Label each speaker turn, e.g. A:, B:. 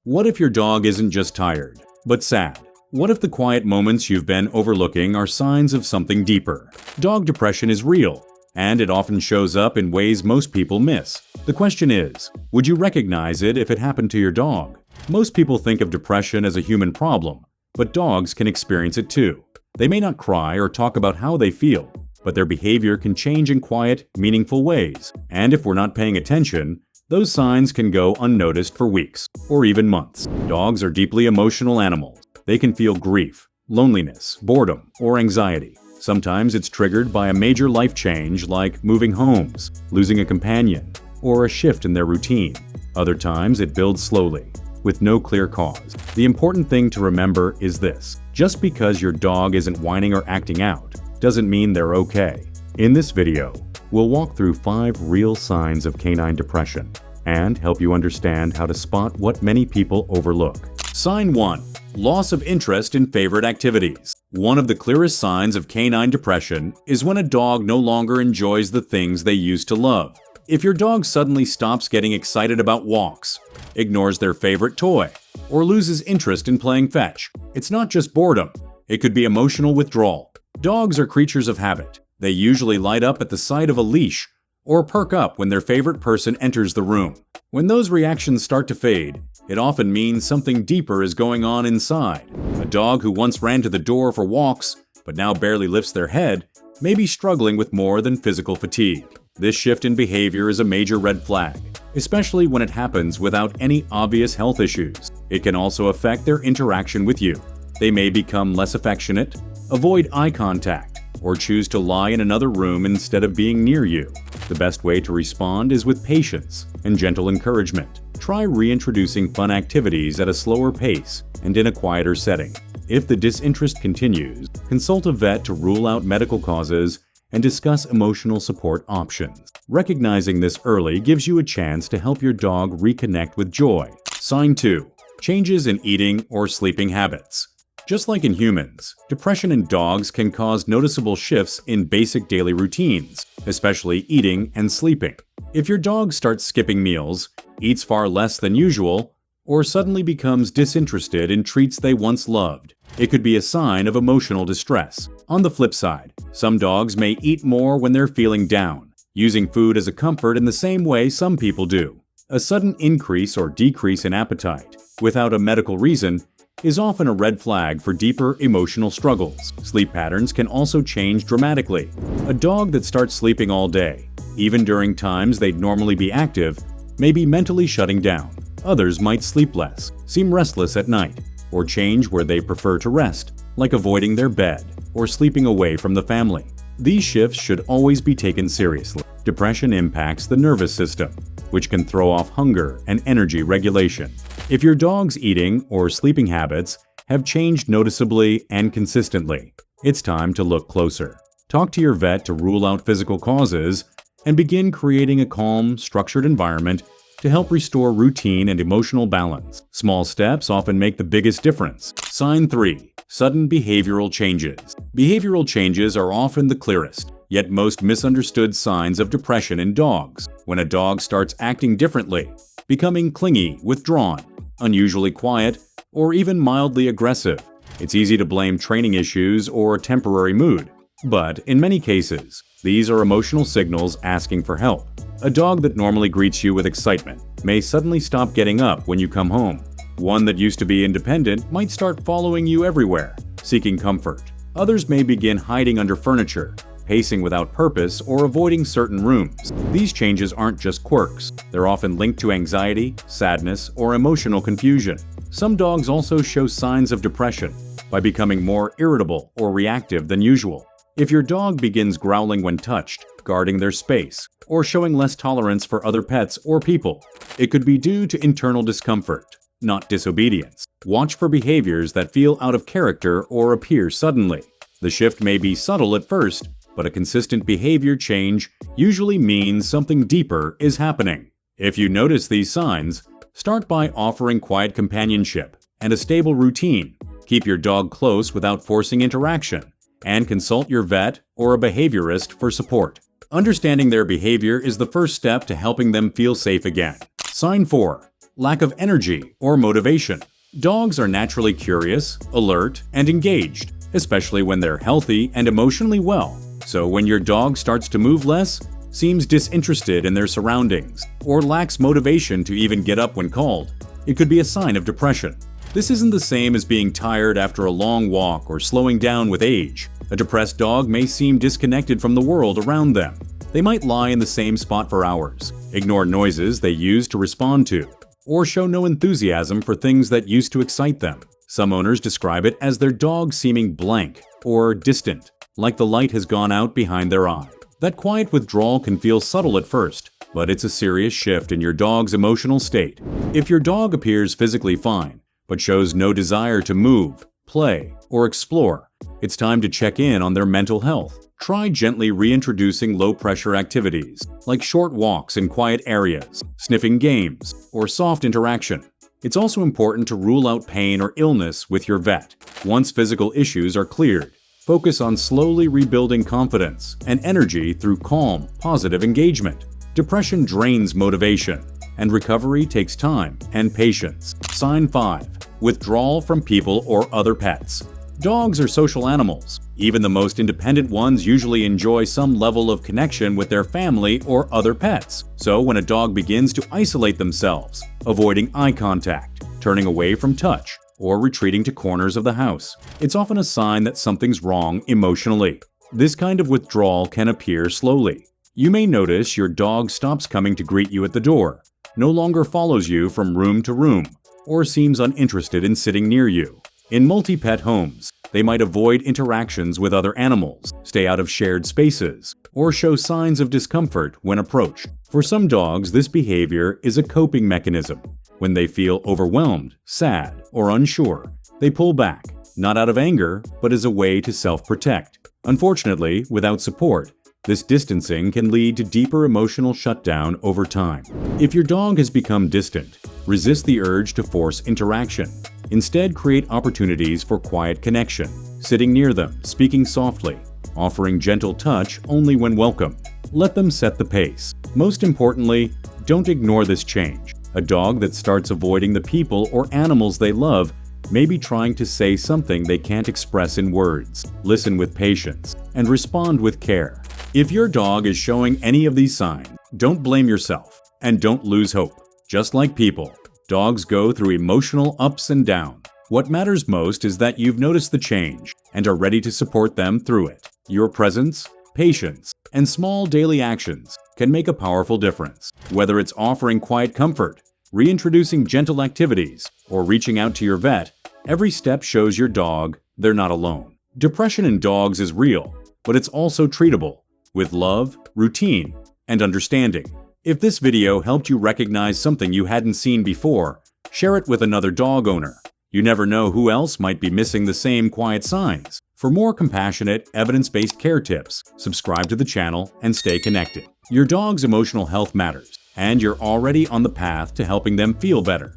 A: What if your dog isn't just tired, but sad? What if the quiet moments you've been overlooking are signs of something deeper? Dog depression is real, and it often shows up in ways most people miss. The question is, would you recognize it if it happened to your dog? Most people think of depression as a human problem, but dogs can experience it too. They may not cry or talk about how they feel, but their behavior can change in quiet, meaningful ways. And if we're not paying attention, those signs can go unnoticed for weeks or even months. Dogs are deeply emotional animals. They can feel grief, loneliness, boredom, or anxiety. Sometimes it's triggered by a major life change like moving homes, losing a companion, or a shift in their routine. Other times it builds slowly, with no clear cause. The important thing to remember is this: just because your dog isn't whining or acting out, doesn't mean they're okay. In this video, we'll walk through 5 real signs of canine depression and help you understand how to spot what many people overlook. Sign 1. Loss of interest in favorite activities. One of the clearest signs of canine depression is when a dog no longer enjoys the things they used to love. If your dog suddenly stops getting excited about walks, ignores their favorite toy, or loses interest in playing fetch, it's not just boredom. It could be emotional withdrawal. Dogs are creatures of habit. They usually light up at the sight of a leash or perk up when their favorite person enters the room. When those reactions start to fade, it often means something deeper is going on inside. A dog who once ran to the door for walks, but now barely lifts their head, may be struggling with more than physical fatigue. This shift in behavior is a major red flag, especially when it happens without any obvious health issues. It can also affect their interaction with you. They may become less affectionate, avoid eye contact, or choose to lie in another room instead of being near you. The best way to respond is with patience and gentle encouragement. Try reintroducing fun activities at a slower pace and in a quieter setting. If the disinterest continues, consult a vet to rule out medical causes and discuss emotional support options. Recognizing this early gives you a chance to help your dog reconnect with joy. Sign 2. Changes in eating or sleeping habits. Just like in humans, depression in dogs can cause noticeable shifts in basic daily routines, especially eating and sleeping. If your dog starts skipping meals, eats far less than usual, or suddenly becomes disinterested in treats they once loved, it could be a sign of emotional distress. On the flip side, some dogs may eat more when they're feeling down, using food as a comfort in the same way some people do. A sudden increase or decrease in appetite, without a medical reason, is often a red flag for deeper emotional struggles. Sleep patterns can also change dramatically. A dog that starts sleeping all day, even during times they'd normally be active, may be mentally shutting down. Others might sleep less, seem restless at night, or change where they prefer to rest, like avoiding their bed or sleeping away from the family. These shifts should always be taken seriously. Depression impacts the nervous system, which can throw off hunger and energy regulation. If your dog's eating or sleeping habits have changed noticeably and consistently, it's time to look closer. Talk to your vet to rule out physical causes and begin creating a calm, structured environment to help restore routine and emotional balance. Small steps often make the biggest difference. Sign 3. Sudden behavioral changes. Behavioral changes are often the clearest, yet most misunderstood signs of depression in dogs. When a dog starts acting differently, becoming clingy, withdrawn, unusually quiet, or even mildly aggressive, it's easy to blame training issues or temporary mood. But in many cases, these are emotional signals asking for help. A dog that normally greets you with excitement may suddenly stop getting up when you come home. One that used to be independent might start following you everywhere, seeking comfort. Others may begin hiding under furniture, pacing without purpose, or avoiding certain rooms. These changes aren't just quirks. They're often linked to anxiety, sadness, or emotional confusion. Some dogs also show signs of depression by becoming more irritable or reactive than usual. If your dog begins growling when touched, guarding their space, or showing less tolerance for other pets or people, it could be due to internal discomfort, not disobedience. Watch for behaviors that feel out of character or appear suddenly. The shift may be subtle at first, but a consistent behavior change usually means something deeper is happening. If you notice these signs, start by offering quiet companionship and a stable routine. Keep your dog close without forcing interaction, and consult your vet or a behaviorist for support. Understanding their behavior is the first step to helping them feel safe again. Sign 4. lack of energy or motivation. Dogs are naturally curious, alert, and engaged, especially when they're healthy and emotionally well. So when your dog starts to move less, seems disinterested in their surroundings, or lacks motivation to even get up when called, it could be a sign of depression. This isn't the same as being tired after a long walk or slowing down with age. A depressed dog may seem disconnected from the world around them. They might lie in the same spot for hours, ignore noises they use to respond to, or show no enthusiasm for things that used to excite them. Some owners describe it as their dog seeming blank or distant, like the light has gone out behind their eye. That quiet withdrawal can feel subtle at first, but it's a serious shift in your dog's emotional state. If your dog appears physically fine, but shows no desire to move, play, or explore, it's time to check in on their mental health. Try gently reintroducing low-pressure activities, like short walks in quiet areas, sniffing games, or soft interaction. It's also important to rule out pain or illness with your vet. Once physical issues are cleared, focus on slowly rebuilding confidence and energy through calm, positive engagement. Depression drains motivation, and recovery takes time and patience. Sign 5. Withdrawal from people or other pets. Dogs are social animals. Even the most independent ones usually enjoy some level of connection with their family or other pets. So when a dog begins to isolate themselves, avoiding eye contact, turning away from touch, or retreating to corners of the house, it's often a sign that something's wrong emotionally. This kind of withdrawal can appear slowly. You may notice your dog stops coming to greet you at the door, no longer follows you from room to room, or seems uninterested in sitting near you. In multi-pet homes, they might avoid interactions with other animals, stay out of shared spaces, or show signs of discomfort when approached. For some dogs, this behavior is a coping mechanism. When they feel overwhelmed, sad, or unsure, they pull back, not out of anger, but as a way to self-protect. Unfortunately, without support, this distancing can lead to deeper emotional shutdown over time. If your dog has become distant, resist the urge to force interaction. Instead, create opportunities for quiet connection, sitting near them, speaking softly, offering gentle touch only when welcome. Let them set the pace. Most importantly, don't ignore this change. A dog that starts avoiding the people or animals they love may be trying to say something they can't express in words. Listen with patience and respond with care. If your dog is showing any of these signs, don't blame yourself and don't lose hope. Just like people, dogs go through emotional ups and downs. What matters most is that you've noticed the change and are ready to support them through it. Your presence, patience, and small daily actions can make a powerful difference. Whether it's offering quiet comfort, reintroducing gentle activities, or reaching out to your vet, every step shows your dog they're not alone. Depression in dogs is real, but it's also treatable with love, routine, and understanding. If this video helped you recognize something you hadn't seen before, share it with another dog owner. You never know who else might be missing the same quiet signs. For more compassionate, evidence-based care tips, subscribe to the channel and stay connected. Your dog's emotional health matters, and you're already on the path to helping them feel better.